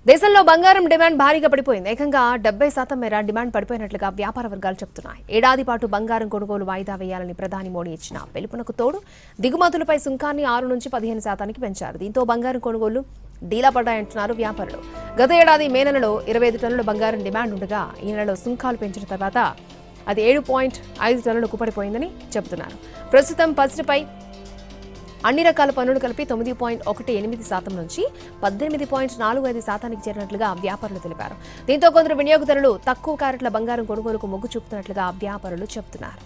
దేశంలో బంగారం డిమాండ్ భారీగా పడిపోయింది. ఏకంగా 70% మేర డిమాండ్ పడిపోయినట్లుగా వ్యాపార వర్గాలు చెబుతున్నాయి. ఏడాది పాటు బంగారం కొనుగోలు వాయిదా వేయాలని ప్రధాని మోడీ ఇచ్చిన పిలుపునకు తోడు దిగుమతులపై సుంకాన్ని 6 నుంచి 15% పెంచారు. దీంతో బంగారం కొనుగోలు డీలా పడ్డాయంటున్నారు వ్యాపారులు. గత ఏడాది మే నెలలో 25 టన్నుల బంగారం డిమాండ్ ఉండగా ఈ నెలలో సుంకాలు పెంచిన తర్వాత అది 7.5 టన్నులకు పడిపోయిందని చెబుతున్నారు. ప్రస్తుతం పసిడిపై అన్ని రకాల పన్నులు కలిపి 9.18% నుంచి 18.45% చేరినట్లుగా వ్యాపారులు తెలిపారు. దీంతో కొందరు వినియోగదారులు తక్కువ క్యారెట్ల బంగారం కొనుగోలుకు మొగ్గు చూపుతున్నట్లుగా వ్యాపారులు చెబుతున్నారు.